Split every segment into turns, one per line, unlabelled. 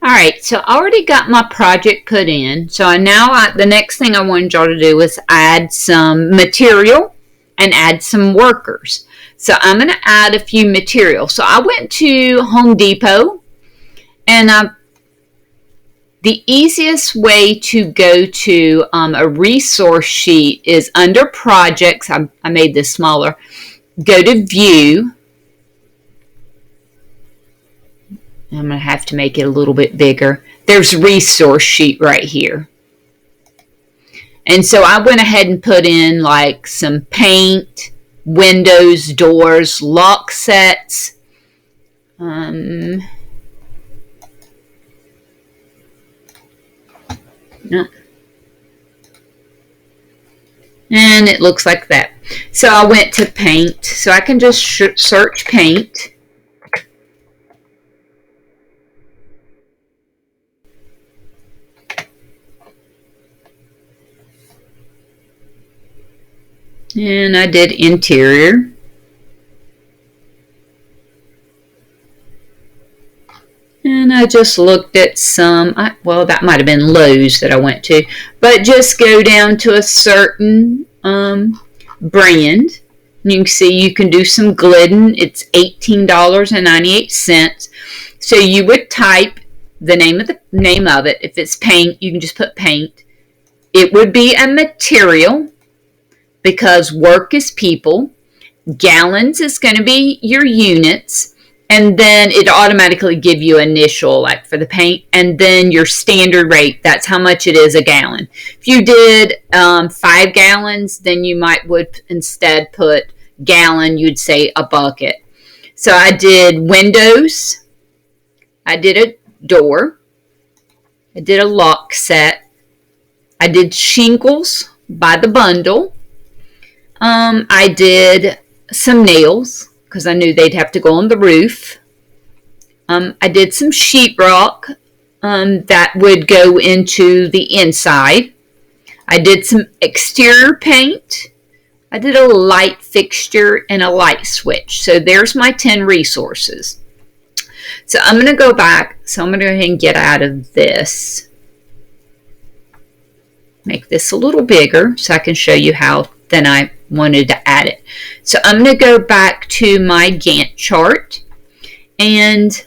Alright, so I already got my project put in. So the next thing I wanted y'all to do is add some material and add some workers. So I'm going to add a few materials. So I went to Home Depot, and the easiest way to go to a resource sheet is under projects. I made this smaller. Go to view. I'm going to have to make it a little bit bigger. There's resource sheet right here. And so I went ahead and put in like some paint, windows, doors, lock sets. No. And it looks like that. So I went to paint. So I can just search paint. And I did interior. And I just looked at some, well, that might have been Lowe's that I went to. But just go down to a certain brand. You can see you can do some Glidden. It's $18.98. So you would type the name of it. If it's paint, you can just put paint. It would be a material, because work is people. Gallons is going to be your units. And then it automatically give you initial, like for the paint. And then your standard rate, that's how much it is a gallon. If you did 5 gallons, then you would instead put gallon, you'd say a bucket. So I did windows. I did a door. I did a lock set. I did shingles by the bundle. I did some nails because I knew they'd have to go on the roof. I did some sheetrock that would go into the inside. I did some exterior paint. I did a light fixture and a light switch. So there's my 10 resources. So I'm going to go back. So I'm going to go ahead and get out of this. Make this a little bigger so I can show you how then I wanted to add it. So I'm going to go back to my Gantt chart. And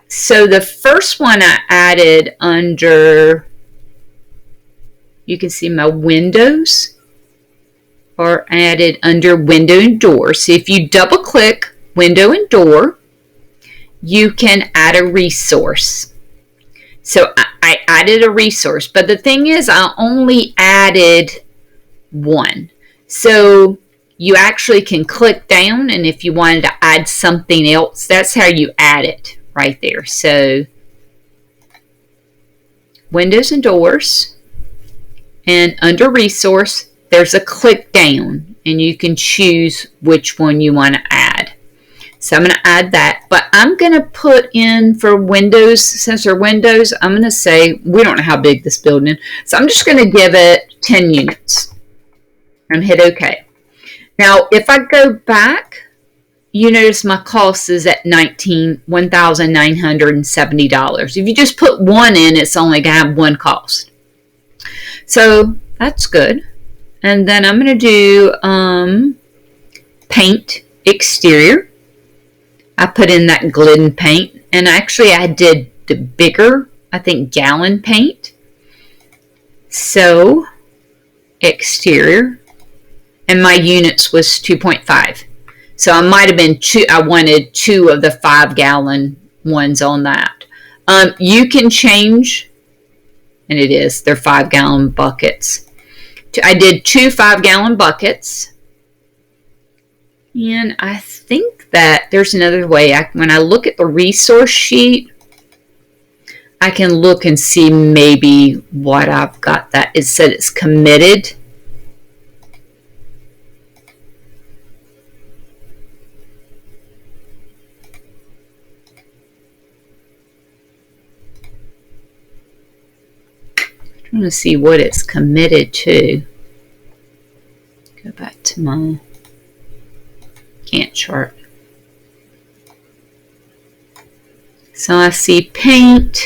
so the first one I added under, you can see my windows, or added under window and door. So if you double click window and door, you can add a resource. So I added a resource, but the thing is I only added one. So you actually can click down, and if you wanted to add something else, that's how you add it right there. So windows and doors, and under resource there's a click down, and you can choose which one you want to add. So I'm going to add that, but I'm going to put in for windows, since they're windows, I'm going to say, we don't know how big this building is, so I'm just going to give it 10 units and hit OK. Now, if I go back, you notice my cost is at $1,970. If you just put one in, it's only going to have one cost. So that's good. And then I'm going to do paint exterior. I put in that Glidden paint, and actually I did the bigger, I think, gallon paint. So exterior, and my units was 2.5. So I might have been I wanted 2 of the 5-gallon ones on that. You can change, and they're 5-gallon buckets. I did 2 5-gallon buckets. And I think that there's another way. When I look at the resource sheet, I can look and see maybe what I've got. That it said it's committed. I want to see what it's committed to. Go back to my Gantt chart. So I see paint.